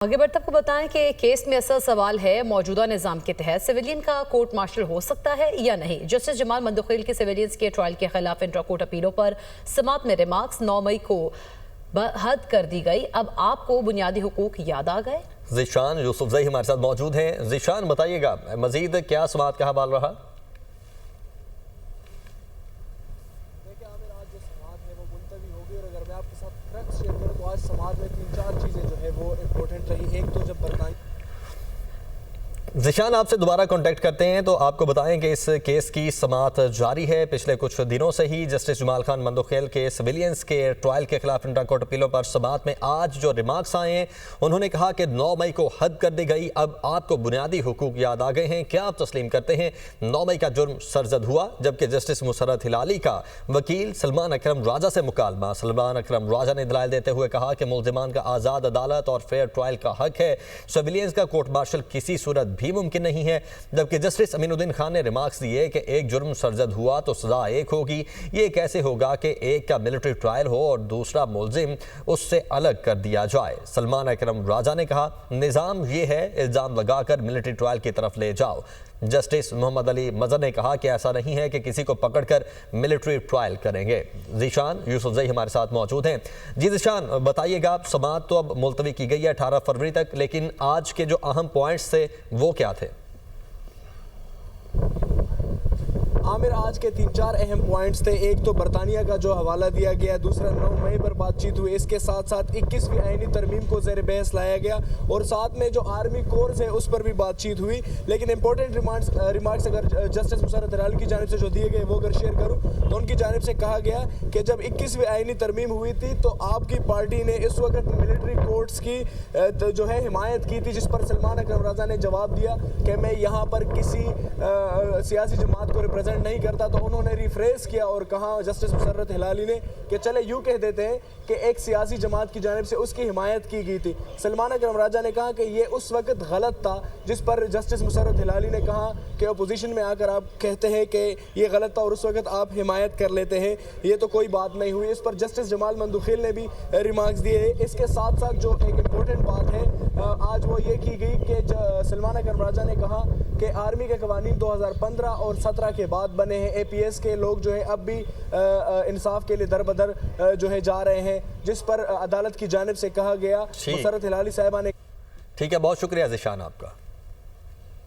आगे बढ़ते आपको बताएं कि केस में असल सवाल है मौजूदा निज़ाम के तहत सिविलियन का कोर्ट मार्शल हो सकता है या नहीं। जस्टिस जमाल मंदोखिल के सिविलियंस के ट्रायल के खिलाफ इंट्रा कोर्ट अपीलों पर समाअत में रिमार्क्स 9 मई को हद कर दी गई। अब आपको बुनियादी हुकूक याद आ गए। ज़ीशान यूसुफजई हमारे साथ मौजूद हैं। ज़ीशान बताइएगा मजीद क्या समाअत का हवाल रहा। आज समाज में 3-4 चीज़ें जो है वो इम्पोर्टेंट रही। एक तो जब बरतानिया ज़ीशान आपसे दोबारा कांटेक्ट करते हैं तो आपको बताएं कि इस केस की समाअत जारी है। पिछले कुछ दिनों से ही जस्टिस जमाल खान मंदोखिल के सिविलियंस के ट्रायल के खिलाफ इंट्रा कोर्ट अपीलों पर समाअत में आज जो रिमार्क्स आए हैं उन्होंने कहा कि 9 मई को हद कर दी गई। अब आपको बुनियादी हुकूक याद आ गए हैं। क्या आप तस्लीम करते हैं 9 मई का जुर्म सरजद हुआ जबकि जस्टिस मुसर्रत हिलाली का वकील सलमान अकरम राजा से मुकालमा। सलमान अकरम राजा ने दलाइल देते हुए कहा कि मुल्ज़िमान का आज़ाद अदालत और फेयर ट्रायल का हक है। सिविलियंस का कोर्ट मार्शल किसी सूरत भी मुमकिन नहीं है। जबकि जस्टिस अमीनुद्दीन खान ने रिमार्क्स दिए कि एक जुर्म सरजद हुआ तो सजा एक होगी। ये कैसे होगा कि एक का मिलिट्री ट्रायल हो और दूसरा मुल्जिम उससे अलग कर दिया जाए। सलमान अकरम राजा ने कहा निज़ाम ये है इल्ज़ाम लगाकर मिलिट्री ट्रायल की तरफ ले जाओ। जस्टिस मोहम्मद अली मजहर ने कहा कि ऐसा नहीं है कि किसी को पकड़कर मिलिट्री ट्रायल करेंगे। ज़ीशान यूसुफजई हमारे साथ मौजूद हैं। जी ज़ीशान बताइएगा, समाअत तो अब मुलतवी की गई है 18 फरवरी तक, लेकिन आज के जो अहम पॉइंट्स थे वो क्या थे? आमिर, आज के 3-4 अहम पॉइंट्स थे। एक तो बरतानिया का जो हवाला दिया गया, दूसरा 9 मई पर बातचीत हुई, इसके साथ साथ 21वीं आईनी तरमीम को ज़ेर बहस लाया गया और साथ में जो आर्मी कोर्स है उस पर भी बातचीत हुई। लेकिन इंपॉर्टेंट रिमार्क्स अगर जस्टिस मुसर्रत हिलाली की जानिब से जो दिए गए वो अगर शेयर करूँ तो उनकी जानिब से कहा गया कि जब 21वीं आईनी तरमीम हुई थी तो आपकी पार्टी ने इस वक्त मिलिट्री कोर्ट्स की जो है हिमायत की थी, जिस पर सलमान अकरम राजा ने जवाब दिया कि मैं यहाँ पर किसी सियासी जमात को रिप्रेजेंट नहीं करता। तो उन्होंने रिफ्रेश किया और कहा जस्टिस मुसर्रत हिलाली ने कि चले यूँ कह देते हैं कि एक सियासी जमात की जानिब से उसकी हिमायत की गई थी। सलमान अकरम राजा ने कहा कि ये उस वक्त गलत था, जिस पर जस्टिस मुसर्रत हिलाली ने कहा कि अपोजिशन में आकर आप कहते हैं कि ये गलत था और उस वक्त आप हिमायत कर लेते हैं, ये तो कोई बात नहीं हुई। इस पर जस्टिस जमाल मंदोखिल ने भी रिमार्क्स दिए। इसके साथ साथ जो एक इम्पोर्टेंट बात है आज वो ये की गई कि सलमान अकरम राजा ने कहा कि आर्मी के कवानीन 2015 और 17 के बाद बने हैं। APS के लोग जो है अब भी इंसाफ के लिए दर बदर जो है जा रहे हैं, जिस पर अदालत की जानिब से कहा गया मुसर्रत हिलाली साहिबा ने। ठीक है, बहुत शुक्रिया ज़ीशान आपका।